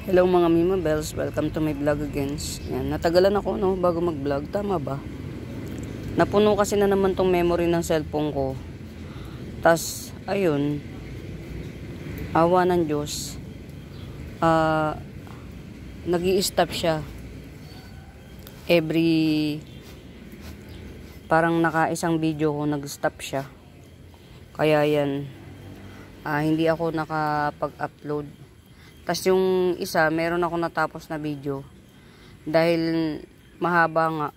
Hello mga Mima Bells, welcome to my vlog again. Yan, natagalan ako no bago mag-vlog, tama ba? Napuno kasi na naman tong memory ng cellphone ko. Tas ayun, awa ng Diyos. Nag-i-stop siya. Every parang naka-isang video ko nag-stop siya. Kaya yan, hindi ako nakapag-upload. Tas yung isa, meron ako natapos na video. Dahil mahaba nga,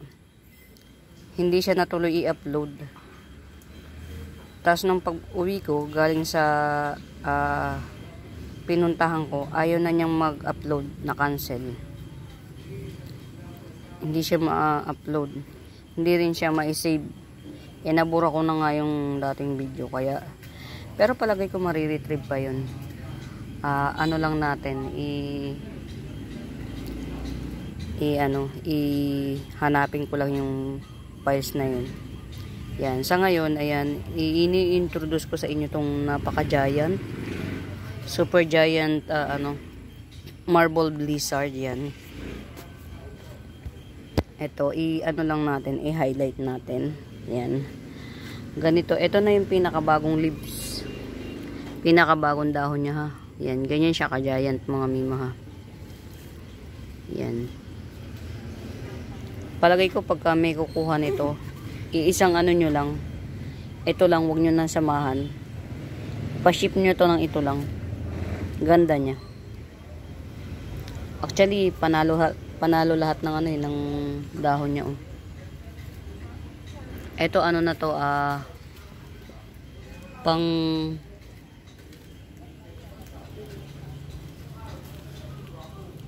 hindi siya natuloy i-upload. Tas nung pag-uwi ko, galing sa pinuntahan ko, ayaw na niyang mag-upload, na cancel. Hindi siya ma-upload. Hindi rin siya ma-save. Nabura ko na nga yung dating video. Kaya, pero palagay ko mariretrieve pa yun. Ano lang natin hanapin ko lang yung files na yun. Yan, sa ngayon ayan, ini-introduce ko sa inyo tong napaka-giant, super giant marble blizzard. Yan, ito lang natin, i-highlight natin. Yan, ganito, ito na yung pinakabagong leaves, pinakabagong dahon niya ha. Yan, ganyan siya ka-giant mga Mima ha. Yan. Palagay ko pagka may kukuha nito, iisang nyo lang. Ito lang, wag nyo nang samahan. Pa-ship nyo to ng ito lang. Ganda niya. Actually, panalo lahat ng ng dahon niya. Oh. Ito na to, pang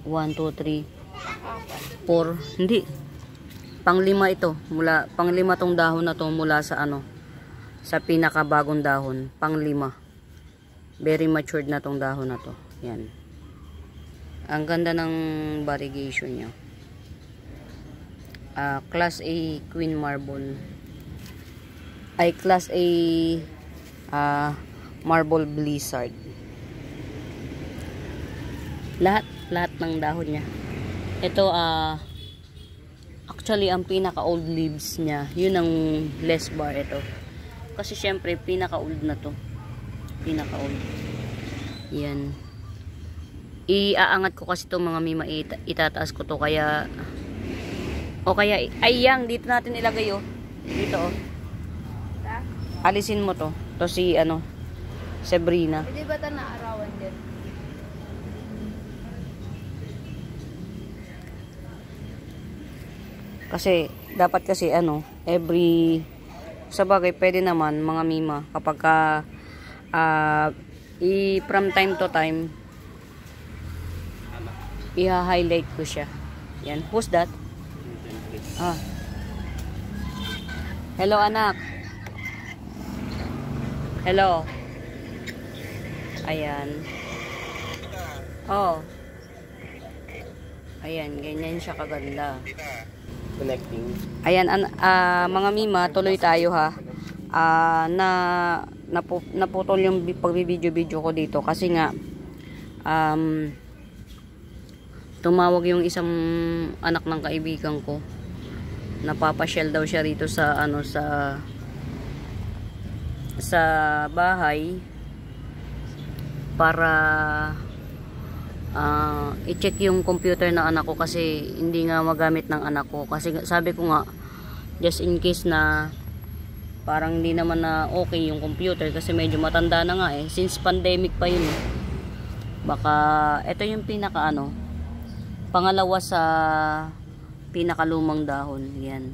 1, 2, 3, 4, hindi, pang-5 ito, pang-5 tong dahon na to mula sa sa pinakabagong dahon, pang-5, very matured na tong dahon na to. Yan, ang ganda ng variegation niya. Class A Queen Marble, ay Class A Marble Blizzard. Lahat ng dahon niya. Ito actually ang pinaka old leaves niya, yun ang less bar ito. Kasi syempre pinaka old na to. Pinaka old. Yan. Iaangat ko kasi to mga Mima, itataas ko to kaya ayang dito natin ilagay Dito Alisin mo to. To si Sabrina. Hindi ba ito naarawan din? Kasi dapat kasi every sa bagay pwede naman mga Mima kapag from time to time i-highlight ko siya. Yan, who's that? Hello anak. Hello. Ayan. Ayan, ganyan siya kaganda. Connecting. Ayan, mga Mima, tuloy tayo ha. Naputol yung pagbibideo ko dito kasi nga tumawag yung isang anak ng kaibigan ko. Napapasyal daw siya rito sa sa bahay para i-check yung computer na anak ko kasi hindi nga magamit ng anak ko. Kasi sabi ko nga, just in case na parang hindi naman na okay yung computer kasi medyo matanda na nga since pandemic pa yun baka ito yung pinaka pangalawa sa pinakalumang dahon. Yan,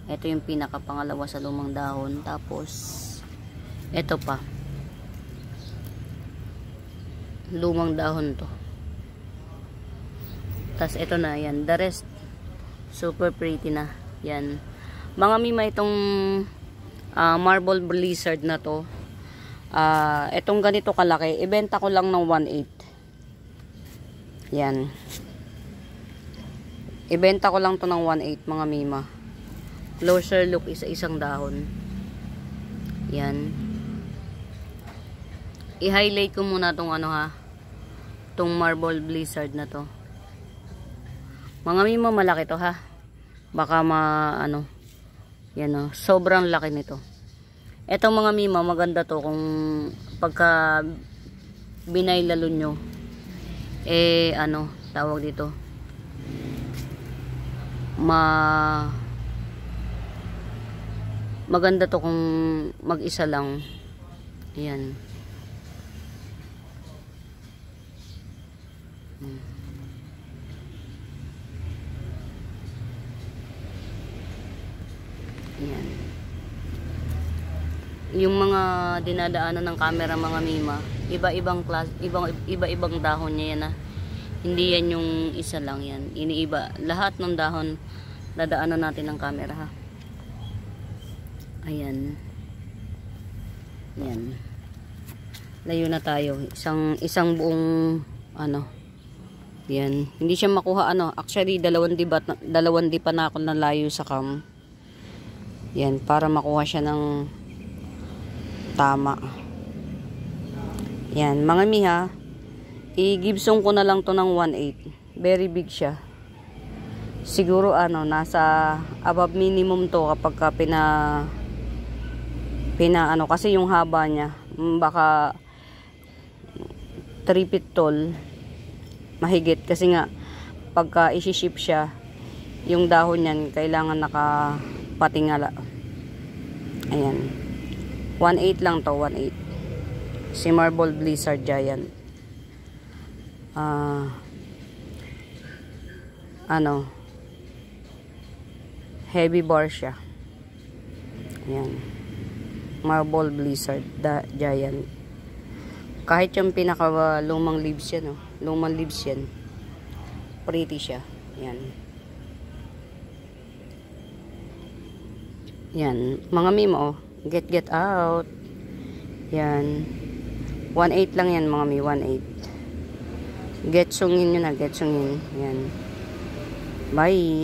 ito yung pinaka pangalawa sa lumang dahon. Tapos ito pa, lumang dahon to. Tas ito na, yan, the rest super pretty na. Yan mga Mima, itong marble blizzard na to, itong ganito kalaki ibenta ko lang ng 1.8. yan, ibenta ko lang to ng 1.8 mga Mima. Closer look, isang dahon. Yan, i-highlight ko muna tong Itong marble blizzard na to. Mga mima, malaki to ha. Baka ano. Yan o. Sobrang laki nito. Etong mga mima, maganda to kung pagka binaylalo nyo. Ano, tawag dito. Maganda to kung mag-isa lang. Ayan. Ayan. Yung mga dinadaanan ng camera mga mima, iba-ibang class, iba-ibang dahon niya yan. Hindi yan yung isa lang yan. Iniiba. Lahat ng dahon dadaanan natin ng camera ha. Ayan. Ayan. Layo na tayo. Isang buong ano. Yan. Hindi siya makuha ano. Actually, dalawang di pa na ako nalayo sa cam. Yan. Para makuha siya ng tama. Yan. Mga miha, i-gibsong ko na lang to ng 1/8. Very big siya. Siguro ano, nasa above minimum to kapag ka ano, kasi yung haba niya, baka 3 feet tall. Mahigit kasi nga pagka isi-ship siya, yung dahon niyan kailangan nakapatingala. Ayan. 1/8 lang to, 1/8. Si Marble Blizzard Giant. Ano, heavy bar siya. Ayan. Marble Blizzard Giant. Kahit yung pinaka lumang leaves yan, lumang leaves yan. Pretty siya. Yan. Yan. Mga mimo, get out. Yan. 1/8 lang yan mga mi, 1/8. Getsungin nyo na, getsungin. Yan. Bye.